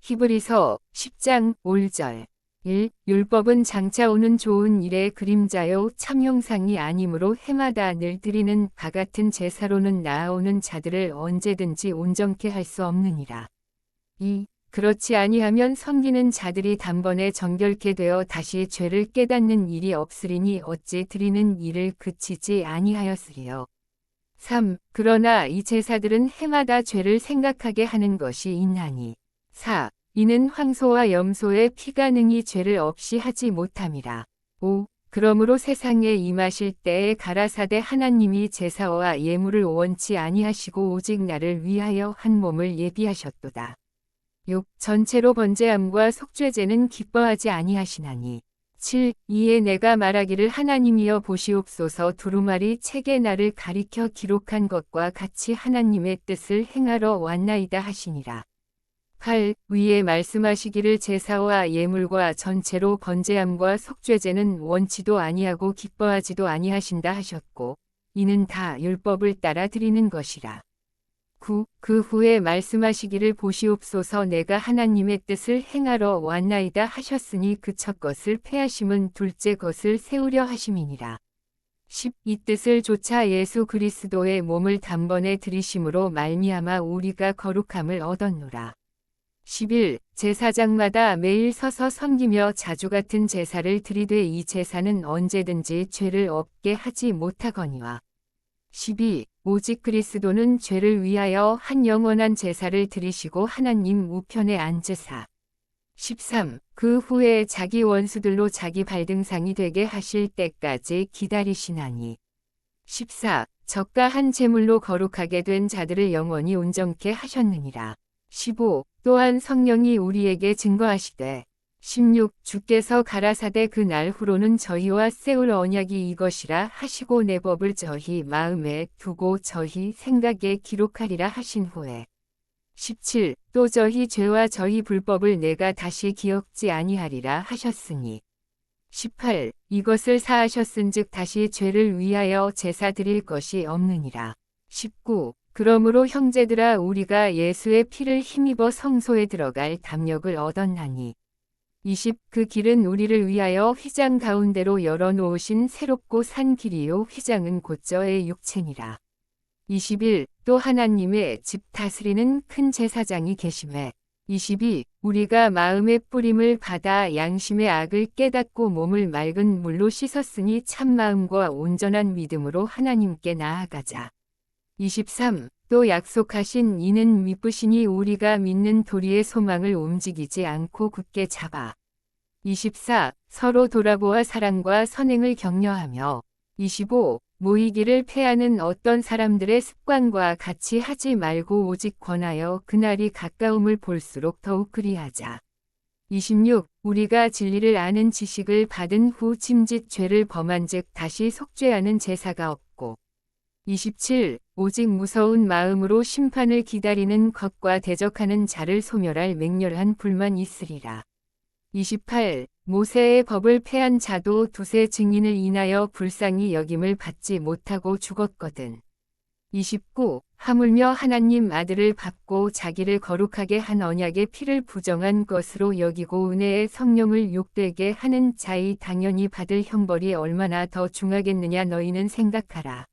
히브리서 10장 5절 1. 율법은 장차 오는 좋은 일의 그림자요 참 형상이 아니므로 해마다 늘 드리는 바 같은 제사로는 나아오는 자들을 언제든지 온전케 할 수 없느니라. 2. 그렇지 아니하면 섬기는 자들이 단번에 정결케 되어 다시 죄를 깨닫는 일이 없으리니 어찌 드리는 일을 그치지 아니하였으리요. 3. 그러나 이 제사들은 해마다 죄를 생각하게 하는 것이 있나니. 4. 이는 황소와 염소의 피가 능히 죄를 없이 하지 못함이라. 5. 그러므로 세상에 임하실 때에 가라사대 하나님이 제사와 예물을 원치 아니하시고 오직 나를 위하여 한 몸을 예비하셨도다. 6. 전체로 번제함과 속죄제는 기뻐하지 아니하시나니. 7. 이에 내가 말하기를 하나님이여 보시옵소서 두루마리 책에 나를 가리켜 기록한 것과 같이 하나님의 뜻을 행하러 왔나이다 하시니라. 8. 위에 말씀하시기를 제사와 예물과 전체로 번제함과 속죄제는 원치도 아니하고 기뻐하지도 아니하신다 하셨고 이는 다 율법을 따라 드리는 것이라. 9. 그 후에 말씀하시기를 보시옵소서 내가 하나님의 뜻을 행하러 왔나이다 하셨으니 그 첫 것을 패하심은 둘째 것을 세우려 하심이니라. 10. 이 뜻을 조차 예수 그리스도의 몸을 단번에 들이심으로 말미암아 우리가 거룩함을 얻었노라. 11. 제사장마다 매일 서서 섬기며 자주 같은 제사를 드리되 이 제사는 언제든지 죄를 없게 하지 못하거니와. 12. 오직 그리스도는 죄를 위하여 한 영원한 제사를 드리시고 하나님 우편에 앉으사. 13. 그 후에 자기 원수들로 자기 발등상이 되게 하실 때까지 기다리시나니. 14. 저가 한 제물로 거룩하게 된 자들을 영원히 온전케 하셨느니라. 15. 또한 성령이 우리에게 증거하시되 16. 주께서 가라사대 그 날 후로는 저희와 세울 언약이 이것이라 하시고 내 법을 저희 마음에 두고 저희 생각에 기록하리라 하신 후에 17. 또 저희 죄와 저희 불법을 내가 다시 기억지 아니하리라 하셨으니 18. 이것을 사하셨은즉 다시 죄를 위하여 제사 드릴 것이 없느니라. 19. 그러므로 형제들아 우리가 예수의 피를 힘입어 성소에 들어갈 담력을 얻었나니 20. 그 길은 우리를 위하여 휘장 가운데로 열어놓으신 새롭고 산 길이요 휘장은 곧 저의 육체니라. 21. 또 하나님의 집 다스리는 큰 제사장이 계심에 22. 우리가 마음의 뿌림을 받아 양심의 악을 깨닫고 몸을 맑은 물로 씻었으니 참마음과 온전한 믿음으로 하나님께 나아가자. 23. 또 약속하신 이는 미쁘시니 우리가 믿는 도리의 소망을 움직이지 않고 굳게 잡아. 24. 서로 돌아보아 사랑과 선행을 격려하며. 25. 모이기를 패하는 어떤 사람들의 습관과 같이 하지 말고 오직 권하여 그날이 가까움을 볼수록 더욱 그리하자. 26. 우리가 진리를 아는 지식을 받은 후 짐짓 죄를 범한즉 다시 속죄하는 제사가 없고. 27. 오직 무서운 마음으로 심판을 기다리는 것과 대적하는 자를 소멸할 맹렬한 불만 있으리라. 28. 모세의 법을 패한 자도 두세 증인을 인하여 불쌍히 여김을 받지 못하고 죽었거든. 29. 하물며 하나님 아들을 받고 자기를 거룩하게 한 언약의 피를 부정한 것으로 여기고 은혜의 성령을 욕되게 하는 자의 당연히 받을 형벌이 얼마나 더 중하겠느냐 너희는 생각하라.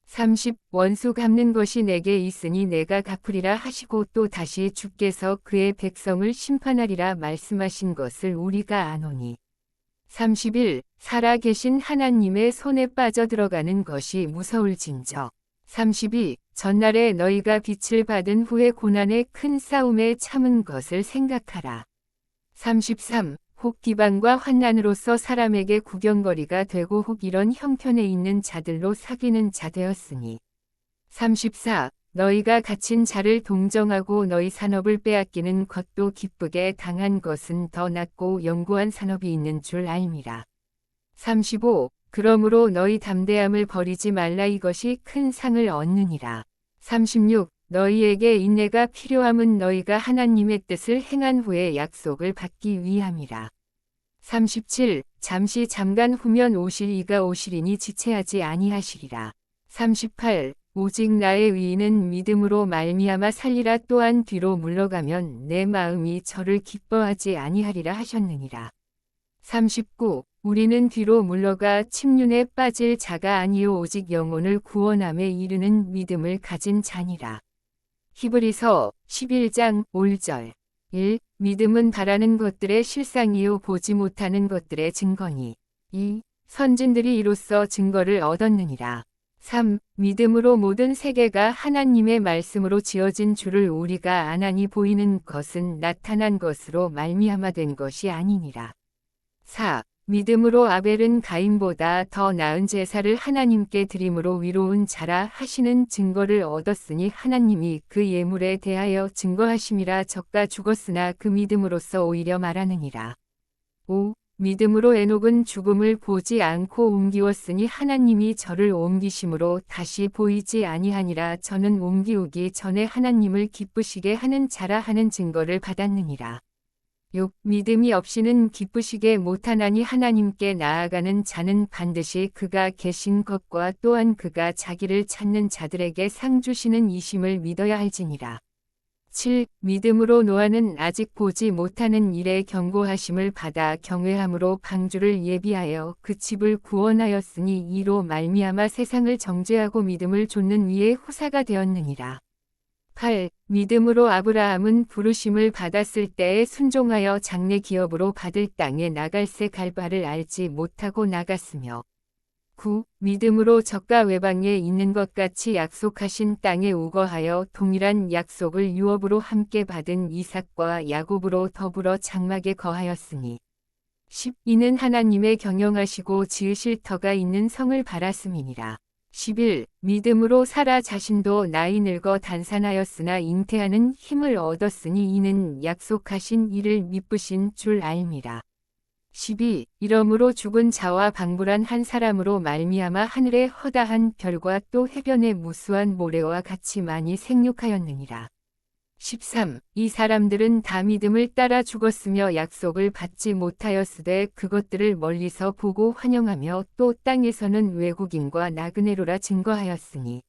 30. 원수 갚는 것이 내게 있으니 내가 갚으리라 하시고 또 다시 주께서 그의 백성을 심판하리라 말씀하신 것을 우리가 아노니. 31. 살아계신 하나님의 손에 빠져들어가는 것이 무서울진저. 32. 전날에 너희가 빛을 받은 후에 고난의 큰 싸움에 참은 것을 생각하라. 33. 혹 비방과 환난으로서 사람에게 구경거리가 되고 혹 이런 형편에 있는 자들로 사귀는 자 되었으니. 34. 너희가 갇힌 자를 동정하고 너희 산업을 빼앗기는 것도 기쁘게 당한 것은 더 낫고 영구한 산업이 있는 줄 알미라. 35. 그러므로 너희 담대함을 버리지 말라 이것이 큰 상을 얻느니라. 36. 너희에게 인내가 필요함은 너희가 하나님의 뜻을 행한 후에 약속을 받기 위함이라. 37. 잠시 잠깐 후면 오실 이가 오시리니 지체하지 아니하시리라. 38. 오직 나의 의인은 믿음으로 말미암아 살리라 또한 뒤로 물러가면 내 마음이 저를 기뻐하지 아니하리라 하셨느니라. 39. 우리는 뒤로 물러가 침륜에 빠질 자가 아니요 오직 영혼을 구원함에 이르는 믿음을 가진 자니라. 히브리서 11장 5절. 1. 믿음은 바라는 것들의 실상이요 보지 못하는 것들의 증거니. 2. 선진들이 이로써 증거를 얻었느니라. 3. 믿음으로 모든 세계가 하나님의 말씀으로 지어진 줄을 우리가 아나니 보이는 것은 나타난 것으로 말미암아 된 것이 아니니라. 4. 믿음으로 아벨은 가인보다 더 나은 제사를 하나님께 드림으로 위로운 자라 하시는 증거를 얻었으니 하나님이 그 예물에 대하여 증거하심이라 저가 죽었으나 그 믿음으로써 오히려 말하느니라. 5. 믿음으로 에녹은 죽음을 보지 않고 옮기웠으니 하나님이 저를 옮기심으로 다시 보이지 아니하니라 저는 옮기우기 전에 하나님을 기쁘시게 하는 자라 하는 증거를 받았느니라. 6. 믿음이 없이는 기쁘시게 못하나니 하나님께 나아가는 자는 반드시 그가 계신 것과 또한 그가 자기를 찾는 자들에게 상 주시는 이심을 믿어야 할지니라. 7. 믿음으로 노아는 아직 보지 못하는 일에 경고하심을 받아 경외함으로 방주를 예비하여 그 집을 구원하였으니 이로 말미암아 세상을 정죄하고 믿음을 좇는 위에 후사가 되었느니라. 8. 믿음으로 아브라함은 부르심을 받았을 때에 순종하여 장래 기업으로 받을 땅에 나갈새 갈 바를 알지 못하고 나갔으며. 9. 믿음으로 적과 외방에 있는 것 같이 약속하신 땅에 우거하여 동일한 약속을 유업으로 함께 받은 이삭과 야곱으로 더불어 장막에 거하였으니. 10. 이는 하나님의 경영하시고 지으실 터가 있는 성을 바랐음이니라. 11. 믿음으로 사라 자신도 나이 늙어 단산하였으나 잉태하는 힘을 얻었으니 이는 약속하신 이를 미쁘신 줄 알미라. 12. 이러므로 죽은 자와 방불한 한 사람으로 말미암아 하늘의 허다한 별과 또 해변의 무수한 모래와 같이 많이 생육하였느니라. 13. 이 사람들은 다 믿음을 따라 죽었으며 약속을 받지 못하였으되 그것들을 멀리서 보고 환영하며 또 땅에서는 외국인과 나그네로라 증거하였으니.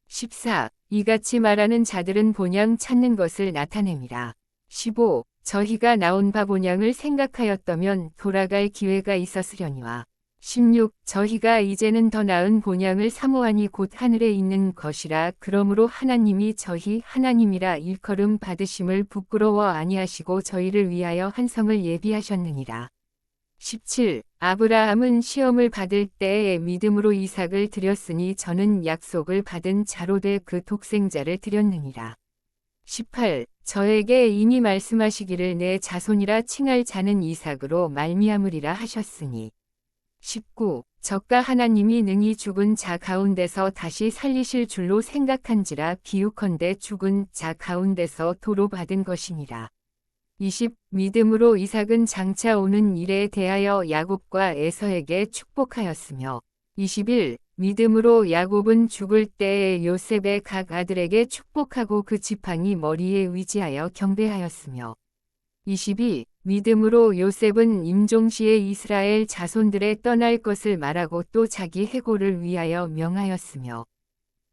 14. 이같이 말하는 자들은 본향 찾는 것을 나타냅니다. 15. 저희가 나온 바 본향을 생각하였다면 돌아갈 기회가 있었으려니와. 16. 저희가 이제는 더 나은 본향을 사모하니 곧 하늘에 있는 것이라. 그러므로 하나님이 저희 하나님이라 일컬음 받으심을 부끄러워 아니하시고 저희를 위하여 한 성을 예비하셨느니라. 17. 아브라함은 시험을 받을 때에 믿음으로 이삭을 드렸으니 저는 약속을 받은 자로 돼 그 독생자를 드렸느니라. 18. 저에게 이미 말씀하시기를 내 자손이라 칭할 자는 이삭으로 말미암으리라 하셨으니. 19. 저가 하나님이 능히 죽은 자 가운데서 다시 살리실 줄로 생각한지라 비유컨대 죽은 자 가운데서 도로 받은 것이니라. 20. 믿음으로 이삭은 장차 오는 일에 대하여 야곱과 에서에게 축복하였으며. 21. 믿음으로 야곱은 죽을 때에 요셉의 각 아들에게 축복하고 그 지팡이 머리에 위지하여 경배하였으며. 22. 믿음으로 요셉은 임종시에 이스라엘 자손들의 떠날 것을 말하고 또 자기 해고를 위하여 명하였으며.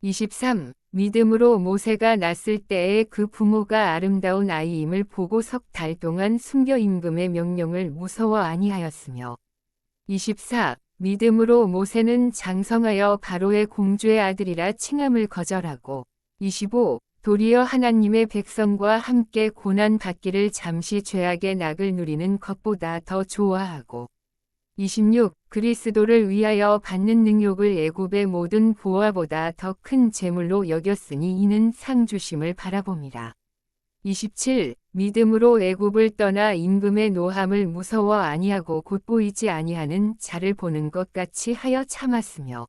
23. 믿음으로 모세가 낳았을 때에 그 부모가 아름다운 아이임을 보고 석 달 동안 숨겨 임금의 명령을 무서워 아니하였으며. 24. 믿음으로 모세는 장성하여 바로의 공주의 아들이라 칭함을 거절하고. 25. 도리어 하나님의 백성과 함께 고난 받기를 잠시 죄악의 낙을 누리는 것보다 더 좋아하고. 26. 그리스도를 위하여 받는 능욕을 애굽의 모든 보화보다 더 큰 재물로 여겼으니 이는 상 주심을 바라봅니다. 27. 믿음으로 애굽을 떠나 임금의 노함을 무서워 아니하고 곧 보이지 아니하는 자를 보는 것 같이 하여 참았으며.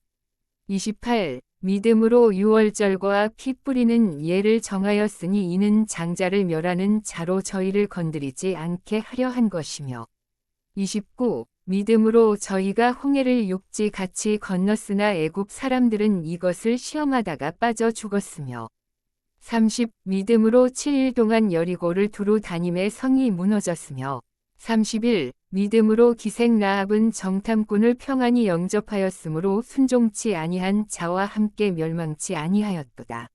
28. 믿음으로 유월절과 피 뿌리는 예를 정하였으니 이는 장자를 멸하는 자로 저희를 건드리지 않게 하려 한 것이며. 29. 믿음으로 저희가 홍해를 육지 같이 건넜으나 애굽 사람들은 이것을 시험하다가 빠져 죽었으며. 30. 믿음으로 7일 동안 여리고를 두루 다님에 성이 무너졌으며. 31. 믿음으로 기생 라합은 정탐꾼을 평안히 영접하였으므로 순종치 아니한 자와 함께 멸망치 아니하였도다.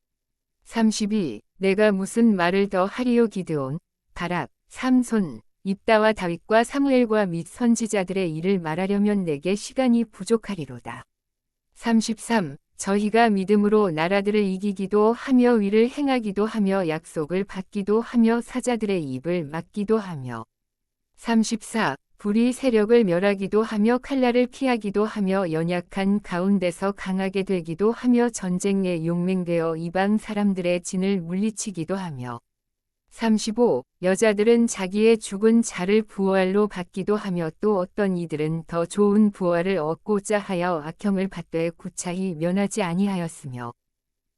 32. 내가 무슨 말을 더 하리요 기드온, 바락, 삼손, 입다와 다윗과 사무엘과 및 선지자들의 일을 말하려면 내게 시간이 부족하리로다. 33. 저희가 믿음으로 나라들을 이기기도 하며 위를 행하기도 하며 약속을 받기도 하며 사자들의 입을 막기도 하며. 34. 불의 세력을 멸하기도 하며 칼날을 피하기도 하며 연약한 가운데서 강하게 되기도 하며 전쟁에 용맹되어 이방 사람들의 진을 물리치기도 하며. 35. 여자들은 자기의 죽은 자를 부활로 받기도 하며 또 어떤 이들은 더 좋은 부활을 얻고자 하여 악형을 받되 구차히 면하지 아니하였으며.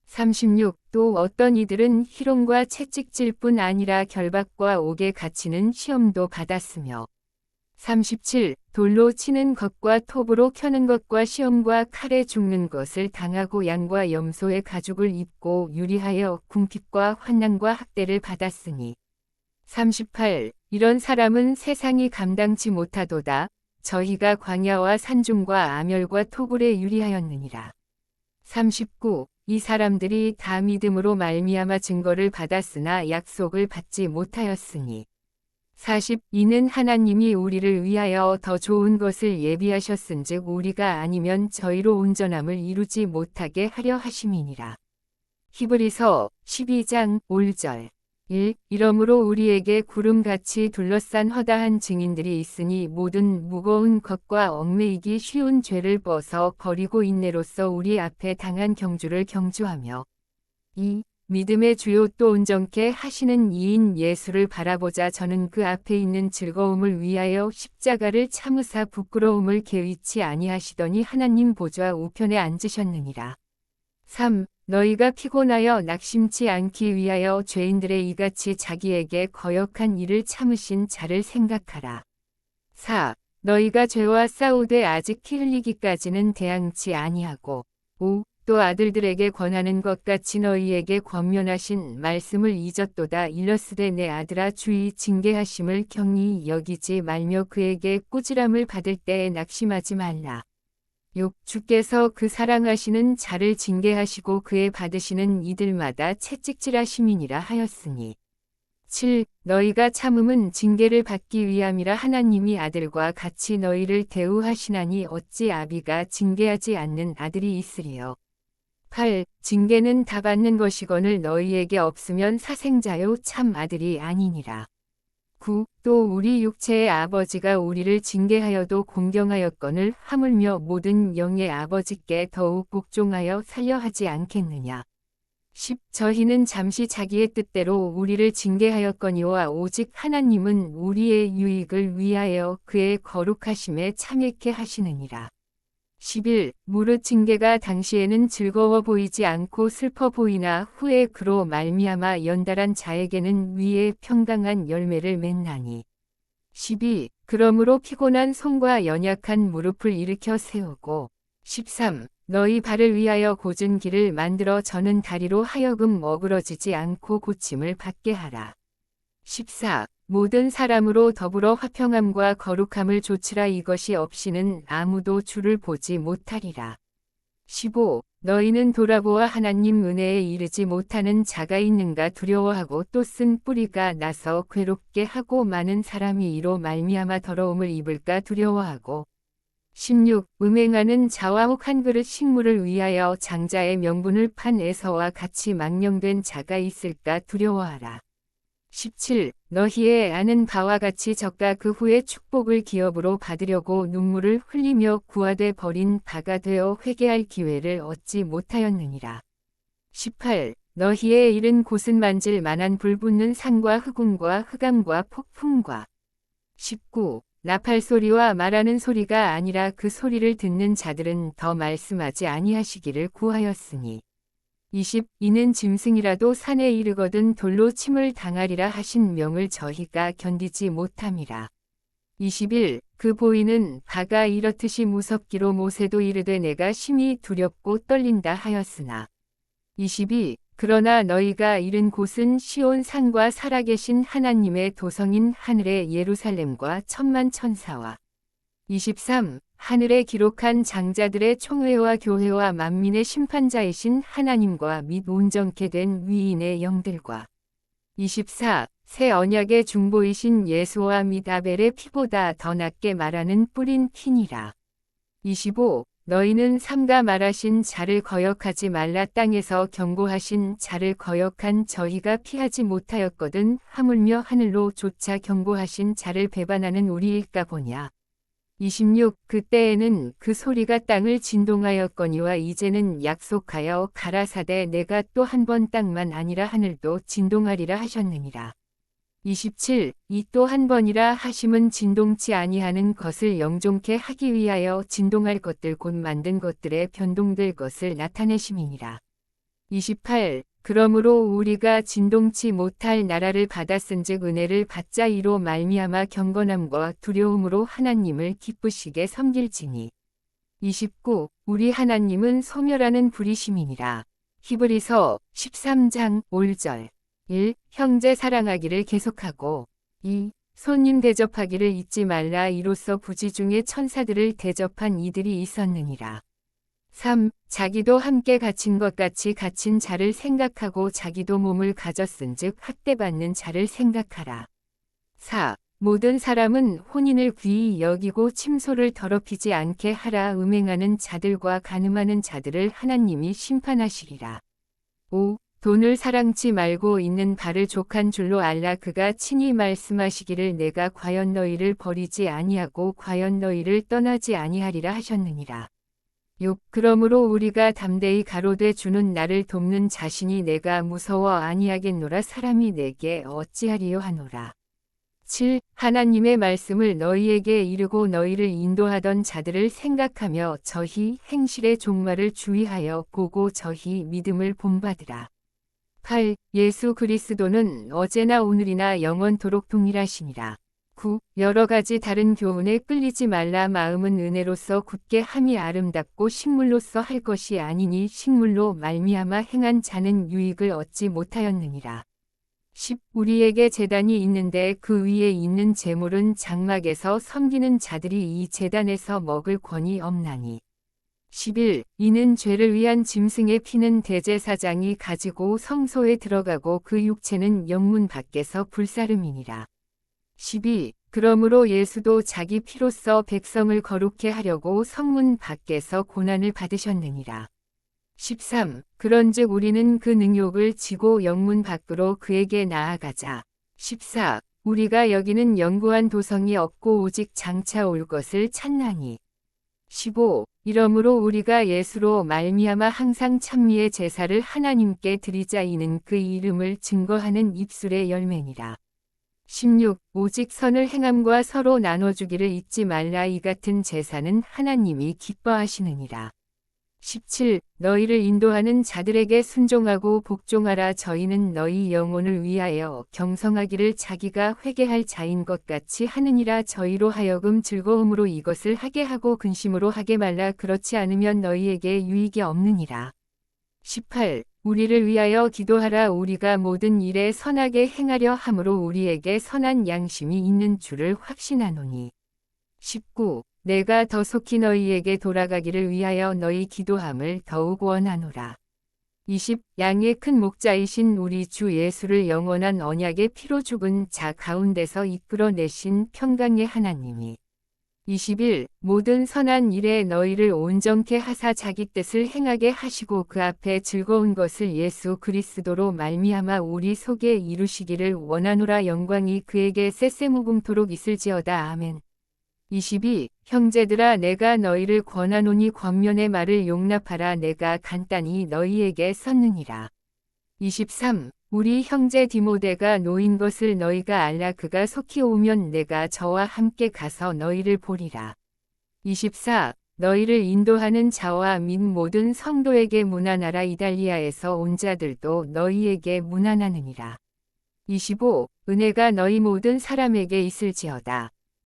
36. 또 어떤 이들은 희롱과 채찍질 뿐 아니라 결박과 옥에 갇히는 시험도 받았으며. 37. 돌로 치는 것과 톱으로 켜는 것과 시험과 칼에 죽는 것을 당하고 양과 염소의 가죽을 입고 유리하여 궁핍과 환난과 학대를 받았으니. 38. 이런 사람은 세상이 감당치 못하도다. 저희가 광야와 산중과 아멸과 토굴에 유리하였느니라. 39. 이 사람들이 다 믿음으로 말미암아 증거를 받았으나 약속을 받지 못하였으니. 40. 이는 하나님이 우리를 위하여 더 좋은 것을 예비하셨은즉 우리가 아니면 저희로 온전함을 이루지 못하게 하려 하심이니라. 히브리서 12장 5절. 1. 이러므로 우리에게 구름같이 둘러싼 허다한 증인들이 있으니 모든 무거운 것과 얽매이기 쉬운 죄를 벗어 버리고 인내로써 우리 앞에 당한 경주를 경주하며. 2. 믿음의 주요 또 온전케 하시는 이인 예수를 바라보자. 저는 그 앞에 있는 즐거움을 위하여 십자가를 참으사 부끄러움을 개의치 아니하시더니 하나님 보좌 우편에 앉으셨느니라. 3. 너희가 피곤하여 낙심치 않기 위하여 죄인들의 이같이 자기에게 거역한 일을 참으신 자를 생각하라. 4. 너희가 죄와 싸우되 아직 피 흘리기까지는 대항치 아니하고. 5. 또 아들들에게 권하는 것 같이 너희에게 권면하신 말씀을 잊었도다. 일러스되 내 아들아 주의 징계하심을 경히 여기지 말며 그에게 꾸지람을 받을 때에 낙심하지 말라. 6. 주께서 그 사랑하시는 자를 징계하시고 그의 받으시는 이들마다 채찍질하심이니라 하였으니. 7. 너희가 참음은 징계를 받기 위함이라. 하나님이 아들과 같이 너희를 대우하시나니 어찌 아비가 징계하지 않는 아들이 있으리요. 8. 징계는 다 받는 것이거늘 너희에게 없으면 사생자요 참 아들이 아니니라. 9. 또 우리 육체의 아버지가 우리를 징계하여도 공경하였거늘 하물며 모든 영의 아버지께 더욱 복종하여 살려 하지 않겠느냐. 10. 저희는 잠시 자기의 뜻대로 우리를 징계하였거니와 오직 하나님은 우리의 유익을 위하여 그의 거룩하심에 참여케 하시느니라. 11. 무릇 징계가 당시에는 즐거워 보이지 않고 슬퍼 보이나 후에 그로 말미암아 연달한 자에게는 위에 평강한 열매를 맺나니. 12. 그러므로 피곤한 손과 연약한 무릎을 일으켜 세우고. 13. 너희 발을 위하여 곧은 길을 만들어 저는 다리로 하여금 어그러지지 않고 고침을 받게 하라. 14. 모든 사람으로 더불어 화평함과 거룩함을 조치라. 이것이 없이는 아무도 주를 보지 못하리라. 15. 너희는 돌아보아 하나님 은혜에 이르지 못하는 자가 있는가 두려워하고 또 쓴 뿌리가 나서 괴롭게 하고 많은 사람이 이로 말미암아 더러움을 입을까 두려워하고 16. 음행하는 자와 혹 한 그릇 식물을 위하여 장자의 명분을 판 에서와 같이 망령된 자가 있을까 두려워하라. 17. 너희의 아는 바와 같이 저가 그 후에 축복을 기업으로 받으려고 눈물을 흘리며 구하되 버린 바가 되어 회개할 기회를 얻지 못하였느니라. 18. 너희의 이른 곳은 만질 만한 불붙는 산과 흑운과 흑암과 폭풍과 19. 나팔 소리와 말하는 소리가 아니라 그 소리를 듣는 자들은 더 말씀하지 아니하시기를 구하였으니 20. 이는 짐승이라도 산에 이르거든 돌로 침을 당하리라 하신 명을 저희가 견디지 못함이라. 21. 그 보이는 바가 이렇듯이 무섭기로 모세도 이르되 내가 심히 두렵고 떨린다 하였으나 22. 그러나 너희가 이른 곳은 시온 산과 살아계신 하나님의 도성인 하늘의 예루살렘과 천만 천사와 23. 하늘에 기록한 장자들의 총회와 교회와 만민의 심판자이신 하나님과 및 온전케 된 위인의 영들과 24. 새 언약의 중보이신 예수와 및 아벨의 피보다 더 낫게 말하는 뿌린 피니라. 25. 너희는 삼가 말하신 자를 거역하지 말라 땅에서 경고하신 자를 거역한 저희가 피하지 못하였거든 하물며 하늘로 조차 경고하신 자를 배반하는 우리일까 보냐. 26. 그때에는 그 소리가 땅을 진동하였거니와 이제는 약속하여 가라사대 내가 또 한 번 땅만 아니라 하늘도 진동하리라 하셨느니라. 27. 이 또 한 번이라 하심은 진동치 아니하는 것을 영종케 하기 위하여 진동할 것들 곧 만든 것들의 변동될 것을 나타내심이니라. 28. 그러므로 우리가 진동치 못할 나라를 받았은즉 은혜를 받자 이로 말미암아 경건함과 두려움으로 하나님을 기쁘시게 섬길지니. 29. 우리 하나님은 소멸하는 불이심이니라. 히브리서 13장 5절. 1. 형제 사랑하기를 계속하고 2. 손님 대접하기를 잊지 말라 이로써 부지 중에 천사들을 대접한 이들이 있었느니라. 3. 자기도 함께 갇힌 것 같이 갇힌 자를 생각하고 자기도 몸을 가졌은즉 학대받는 자를 생각하라. 4. 모든 사람은 혼인을 귀히 여기고 침소를 더럽히지 않게 하라. 음행하는 자들과 간음하는 자들을 하나님이 심판하시리라. 5. 돈을 사랑치 말고 있는 바를 족한 줄로 알라. 그가 친히 말씀하시기를 내가 과연 너희를 버리지 아니하고 과연 너희를 떠나지 아니하리라 하셨느니라. 6. 그러므로 우리가 담대히 가로되 주는 나를 돕는 자신이 내가 무서워 아니하겠노라. 사람이 내게 어찌하리요 하노라. 7. 하나님의 말씀을 너희에게 이르고 너희를 인도하던 자들을 생각하며 저희 행실의 종말을 주의하여 보고 저희 믿음을 본받으라. 8. 예수 그리스도는 어제나 오늘이나 영원토록 동일하시니라. 9. 여러 가지 다른 교훈에 끌리지 말라. 마음은 은혜로서 굳게 함이 아름답고 식물로서 할 것이 아니니 식물로 말미암아 행한 자는 유익을 얻지 못하였느니라. 10. 우리에게 제단이 있는데 그 위에 있는 제물은 장막에서 섬기는 자들이 이 제단에서 먹을 권이 없나니. 11. 이는 죄를 위한 짐승의 피는 대제사장이 가지고 성소에 들어가고 그 육체는 영문 밖에서 불사름이니라. 12. 그러므로 예수도 자기 피로써 백성을 거룩해 하려고 성문 밖에서 고난을 받으셨느니라. 13. 그런즉 우리는 그 능욕을 지고 영문 밖으로 그에게 나아가자. 14. 우리가 여기는 영구한 도성이 없고 오직 장차 올 것을 찾나니. 15. 이러므로 우리가 예수로 말미암아 항상 찬미의 제사를 하나님께 드리자. 이는 그 이름을 증거하는 입술의 열매니라. 16. 오직 선을 행함과 서로 나눠주기를 잊지 말라. 이 같은 제사는 하나님이 기뻐하시느니라. 17. 너희를 인도하는 자들에게 순종하고 복종하라. 저희는 너희 영혼을 위하여 경성하기를 자기가 회개할 자인 것 같이 하느니라. 저희로 하여금 즐거움으로 이것을 하게 하고 근심으로 하게 말라. 그렇지 않으면 너희에게 유익이 없느니라. 18. 우리를 위하여 기도하라. 우리가 모든 일에 선하게 행하려 함으로 우리에게 선한 양심이 있는 줄을 확신하노니. 19. 내가 더 속히 너희에게 돌아가기를 위하여 너희 기도함을 더욱 원하노라. 20. 양의 큰 목자이신 우리 주 예수를 영원한 언약의 피로 죽은 자 가운데서 이끌어내신 평강의 하나님이 21. 모든 선한 일에 너희를 온전케 하사 자기 뜻을 행하게 하시고 그 앞에 즐거운 것을 예수 그리스도로 말미암아 우리 속에 이루시기를 원하노라. 영광이 그에게 쎄쎄무궁토록 있을지어다. 아멘. 22. 형제들아 내가 너희를 권하노니 권면의 말을 용납하라. 내가 간단히 너희에게 썼느니라. 23. 우리 형제 디모데가 노인 것을 너희가 알라. 그가 속히 오면 내가 저와 함께 가서 너희를 보리라. 24. 너희를 인도하는 자와 및 모든 성도에게 문안하라. 이달리아에서 온 자들도 너희에게 문안하느니라. 25. 은혜가 너희 모든 사람에게 있을지어다.